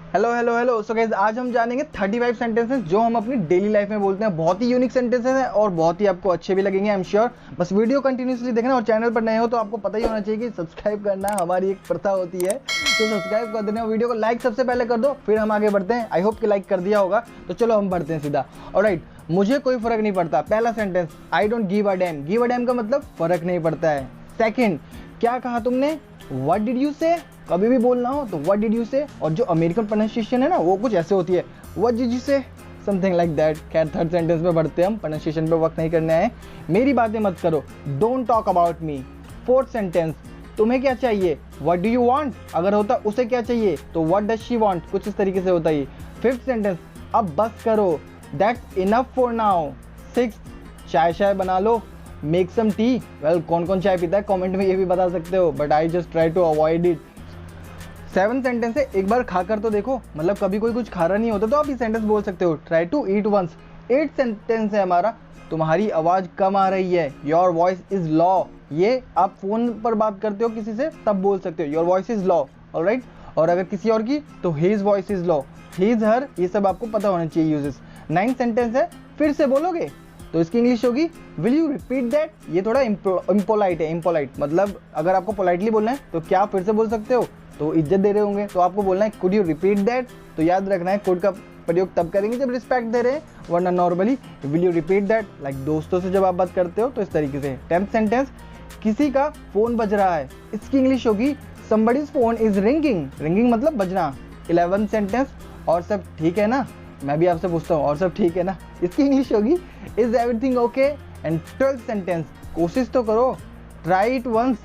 Hello hello hello. So guys, आज हम जानेंगे 35 सेंटेंसेस जो हम अपनी डेली लाइफ में बोलते हैं। बहुत ही यूनिक सेंटेंसेस हैं और बहुत ही आपको अच्छे भी लगेंगे, आई एम श्योर। बस वीडियो कंटिन्यूसली देखना और चैनल पर नए हो तो आपको पता ही होना चाहिए कि सब्सक्राइब करना हमारी एक प्रथा होती है, तो सब्सक्राइब कर देना। वीडियो को लाइक सबसे पहले कर दो, फिर हम आगे बढ़ते हैं। आई होप कि लाइक कर दिया होगा। तो चलो हम बढ़ते हैं सीधा। ऑलराइट, मुझे कोई फर्क नहीं पड़ता। पहला sentence, I don't give a dam. Give a dam का मतलब फर्क नहीं पड़ता है। सेकंड, क्या कहा तुमने? व्हाट डिड यू से। कभी भी बोलना हो तो व्हाट डिड यू से, और जो अमेरिकन प्रोनाउंसिएशन है ना वो कुछ ऐसे होती है, व्हाट डिड यू से, समथिंग लाइक दैट। खैर, थर्ड सेंटेंस पे बढ़ते हैं, हम प्रोनाउंसिएशन पे वक्त नहीं करने आए। मेरी बातें मत करो, don't talk about me. Fourth sentence, तुम्हें क्या चाहिए? What do you want. अगर होता उसे क्या चाहिए तो व्हाट डज शी वांट, कुछ इस तरीके से होता है। फिफ्थ सेंटेंस, अब बस करो, that's enough for now. Sixth, चाय शाय बना लो, मेक सम टी। वेल, कौन कौन चाय पीता है कमेंट में ये भी बता सकते हो, but I just try to avoid it. Seven sentence है, एक बार खाकर तो देखो। मतलब कभी कोई कुछ खा रहा नहीं होता तो आप ये सेंटेंस बोल सकते हो, try to eat once. Eight sentence है हमारा, तुम्हारी आवाज़ कम आ रही है, योर वॉइस इज लॉ। ये आप फोन पर बात करते हो किसी से तब बोल सकते हो, your voice is law. Alright, और अगर किसी और की तो his voice is law, his her, ये सब आपको पता होना चाहिए यूजेस। नाइन सेंटेंस है, फिर से बोलोगे तो इसकी इंग्लिश होगी विल यू रिपीट दैट। ये थोड़ा इम्पोलाइट है। इम्पोलाइट मतलब अगर आपको पोलाइटली बोलना है तो क्या फिर से बोल सकते हो, तो इज्जत दे रहे होंगे तो आपको बोलना है कुड यू रिपीट दैट। तो याद रखना है, कुड का प्रयोग तब करेंगे जब रिस्पेक्ट दे रहे हैं, वरना normally will you repeat that, like दोस्तों से जब आप बात करते हो तो इस तरीके से। 10th सेंटेंस, किसी का फोन बज रहा है, इसकी इंग्लिश होगी somebody's phone is ringing. Ringing मतलब बजना। 11th सेंटेंस, और सब ठीक है ना। मैं भी आपसे पूछता हूँ, और सब ठीक है ना, इसकी इंग्लिश होगी is everything okay. And 12th sentence, कोशिश तो करो, try it once.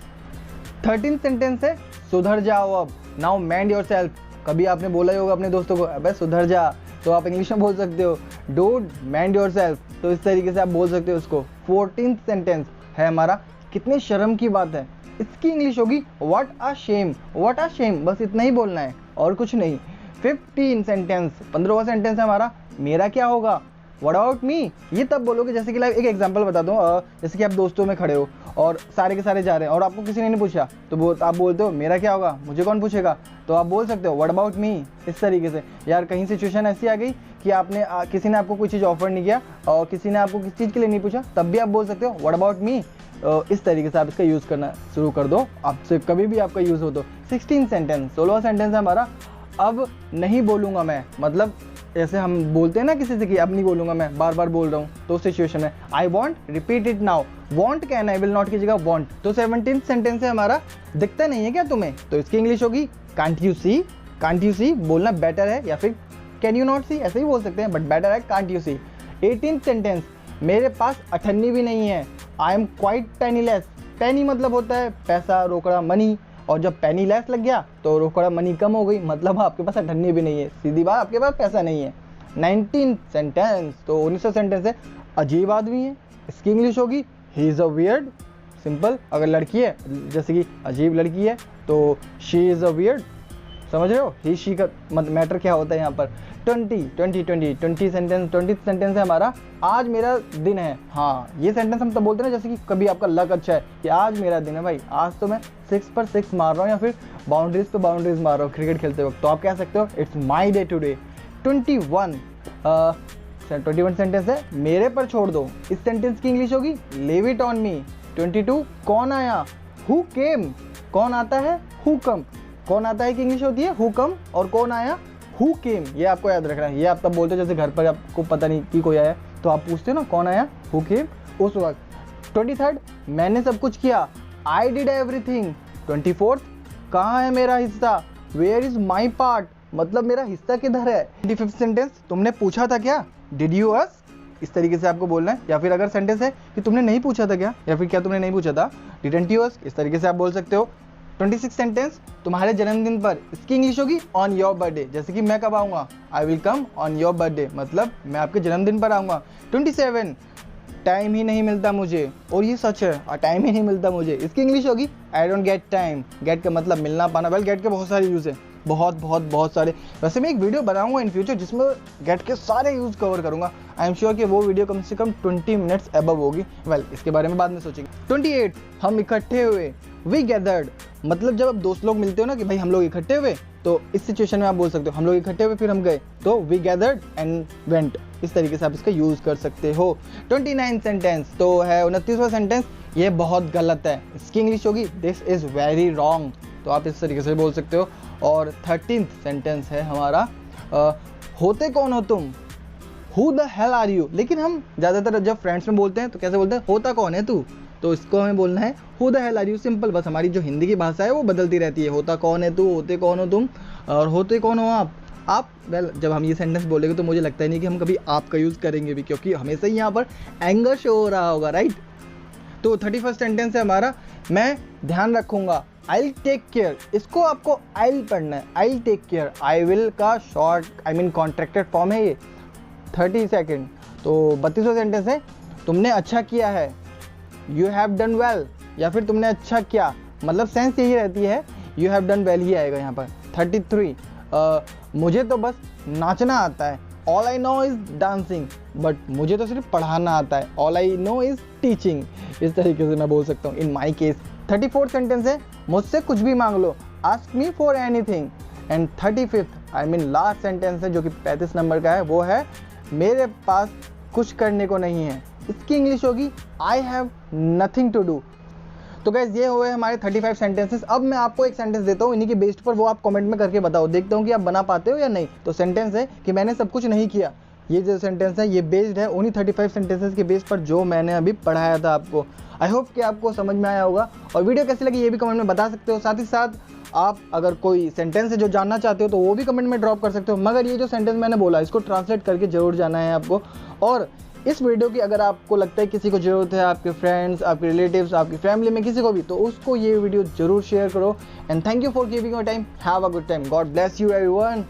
13th sentence है, सुधर जाओ अब, नाउ मैंड योरसेल्फ। कभी आपने बोला ही होगा अपने दोस्तों को, अबे सुधर जा, तो आप इंग्लिश में बोल सकते हो डूड मैंड योरसेल्फ। तो इस तरीके से आप बोल सकते हो उसको। 14th सेंटेंस है हमारा, कितने शर्म की बात है, इसकी इंग्लिश होगी what a shame. What a shame, बस इतना ही बोलना है और कुछ नहीं। 15 सेंटेंस, 15वां सेंटेंस है हमारा, मेरा क्या होगा, व्हाट अबाउट मी। ये तब बोलोगे, जैसे कि लाइक एक एग्जांपल बता दूं, जैसे कि आप दोस्तों में खड़े हो और सारे के सारे जा रहे हैं और आपको किसी ने नहीं पूछा, तो आप बोलते हो मेरा क्या होगा, मुझे कौन पूछेगा। तो आप बोल सकते हो व्हाट अबाउट मी, इस तरीके से। यार कहीं सिचुएशन ऐसी आ गई कि आपने किसी ने आपको कोई चीज़ ऑफर नहीं किया और किसी ने आपको किस चीज़ के लिए नहीं पूछा, तब भी आप बोल सकते हो व्हाट अबाउट मी। इस तरीके से आप इसका यूज़ करना शुरू कर दो, आपसे कभी भी आपका यूज़ हो तो। 16 सेंटेंस, 16वां सेंटेंस है हमारा, अब नहीं बोलूँगा मैं। मतलब ऐसे हम बोलते हैं ना किसी से कि अब नहीं बोलूँगा मैं, बार बार बोल रहा हूँ, तो सिचुएशन में I want, repeat it now. Want can I will not की जगह वॉन्ट। तो 17th सेंटेंस है हमारा, दिखता नहीं है क्या तुम्हें, तो इसकी इंग्लिश होगी can't you see. Can't you see बोलना बेटर है, या फिर कैन यू नॉट सी, ऐसे ही बोल सकते हैं, बट बेटर है can't you see. 18th sentence, मेरे पास अठन्नी भी नहीं है, I am quite penniless. Penny मतलब होता है पैसा, रोकड़ा, मनी, और जब पेनी लेस लग गया तो रोकड़ा मनी कम हो गई, मतलब आपके पास अठन्नी भी नहीं है, सीधी बात आपके पास पैसा नहीं है। 19th सेंटेंस, तो 19वां सेंटेंस है, अजीब आदमी है, इसकी इंग्लिश होगी he is a weird. Simple, अगर लड़की है जैसे कि अजीब लड़की है तो शी इज़ अ वियर्ड, समझ रहे हो, ही शी का मैटर क्या होता है यहाँ पर। 20 सेंटेंस है हमारा, आज मेरा दिन है। हाँ, ये सेंटेंस हम तब बोलते हैं ना जैसे कि कभी आपका लक अच्छा है कि आज मेरा दिन है भाई, आज तो मैं 6 पर 6 मार रहा हूँ या फिर बाउंड्रीज पे बाउंड्रीज मार रहा हूँ क्रिकेट खेलते वक्त, तो आप कह सकते हो it's my day today. 21 sentence है, मेरे पर छोड़ दो। इस सेंटेंस की इंग्लिश होगी लीव इट ऑन मी। 22, कौन आया, हु केम। कौन आता है, हु कम। कौन आता है की इंग्लिश होती है हु कम, और कौन आया, हु केम। ये आपको याद रखना है। ये आप तब बोलते हो जैसे घर पर आपको पता नहीं कि कोई आया, तो आप पूछते हो ना कौन आया, हु केम, उस वक्त। 23, मैंने सब कुछ किया, आई डिड एवरीथिंग। 24, कहाँ है मेरा हिस्सा, वेयर इज माई पार्ट, मतलब मेरा हिस्सा किधर है। 25th सेंटेंस, तुमने पूछा था क्या, डिड यू आस्क। इस तरीके से आपको बोलना है। या फिर अगर सेंटेंस है कि तुमने नहीं पूछा था क्या, या फिर क्या तुमने नहीं पूछा था, डिडंट यू आस्क, इस तरीके से आप बोल सकते हो। 26 सेंटेंस, तुम्हारे जन्मदिन पर, इसकी इंग्लिश होगी ऑन योर बर्थडे। जैसे कि मैं कब आऊँगा, I will come on your birthday, मतलब मैं आपके जन्मदिन पर आऊँगा। 27, टाइम ही नहीं मिलता मुझे, और ये सच है, टाइम ही नहीं मिलता मुझे, इसकी इंग्लिश होगी I don't get time. Get का मतलब मिलना, पाना। वेल, गेट के बहुत सारे यूज़ है, बहुत सारे। वैसे मैं एक वीडियो बनाऊंगा इन फ्यूचर जिसमें गेट के सारे यूज़ कवर करूंगा। आई एम श्योर कि वो वीडियो कम से कम 20 मिनट्स अबव होगी। वेल, इसके बारे में बाद में सोचेंगे। 28, हम इकट्ठे हुए, वी गैदर्ड। मतलब जब आप दोस्त लोग मिलते हो ना कि भाई हम लोग इकट्ठे हुए, तो इस सिचुएशन में आप बोल सकते हो हम लोग इकट्ठे हुए फिर हम गए, तो वी गैदर्ड एंड वेंट। इस तरीके से आप इसका यूज कर सकते हो। 29 सेंटेंस तो है 29वां सेंटेंस, ये बहुत गलत है, इसकी इंग्लिश होगी दिस इज वेरी रॉन्ग, तो आप इस तरीके से बोल सकते हो। और 13th सेंटेंस है हमारा होते कौन हो तुम, who the hell are you. लेकिन हम ज़्यादातर जब फ्रेंड्स में बोलते हैं तो कैसे बोलते हैं, होता कौन है तू, तो इसको हमें बोलना है who the hell are you. Simple, बस हमारी जो हिंदी की भाषा है वो बदलती रहती है, होता कौन है तू, होते कौन हो तुम, और होते कौन हो आप वेल जब हम ये सेंटेंस बोलेंगे तो मुझे लगता ही नहीं कि हम कभी आपका यूज़ करेंगे भी, क्योंकि हमेशा ही यहाँ पर एंगर शो हो रहा होगा, राइट। तो 31st सेंटेंस है हमारा मैं ध्यान रखूंगा, आई टेक केयर। इसको आपको आई पढ़ना है, I take care, I will का शॉर्ट कॉन्ट्रैक्टेड फॉर्म है ये। 30 सेकेंड। तो 32वां सेंटेंस है तुमने अच्छा किया है, यू हैव डन वेल, या फिर तुमने अच्छा किया, मतलब सेंस यही रहती है, यू हैव डन वेल ही आएगा यहाँ पर। 33 मुझे तो बस नाचना आता है, all I know is dancing, but मुझे तो सिर्फ पढ़ाना आता है, all I know is teaching. इस तरीके से मैं बोल सकता हूँ इन माई केस। 34th सेंटेंस है मुझसे कुछ भी मांग लो, ask me for anything. And 35th last sentence है जो कि 35 नंबर का है, वो है मेरे पास कुछ करने को नहीं है। इसकी इंग्लिश होगी I have nothing to do. तो गाइस ये हुए हमारे 35 सेंटेंसेस। अब मैं आपको एक सेंटेंस देता हूँ, इन्हीं के बेस्ड पर वो आप कमेंट में करके बताओ, देखता हूँ कि आप बना पाते हो या नहीं। तो सेंटेंस है कि मैंने सब कुछ नहीं किया। ये जो सेंटेंस है ये बेस्ड है उन्हीं 35 सेंटेंसेस के बेस पर जो मैंने अभी पढ़ाया था आपको। आई होप कि आपको समझ में आया होगा, और वीडियो कैसी लगी ये भी कमेंट में बता सकते हो। साथ ही साथ आप अगर कोई सेंटेंस है जो जानना चाहते हो तो वो भी कमेंट में ड्रॉप कर सकते हो, मगर ये जो सेंटेंस मैंने बोला इसको ट्रांसलेट करके जरूर जाना है आपको। और इस वीडियो की अगर आपको लगता है किसी को ज़रूरत है, आपके फ्रेंड्स, आपके रिलेटिव्स, आपकी फैमिली में किसी को भी, तो उसको ये वीडियो जरूर शेयर करो। And thank you for giving your time, have a good time, God bless you everyone.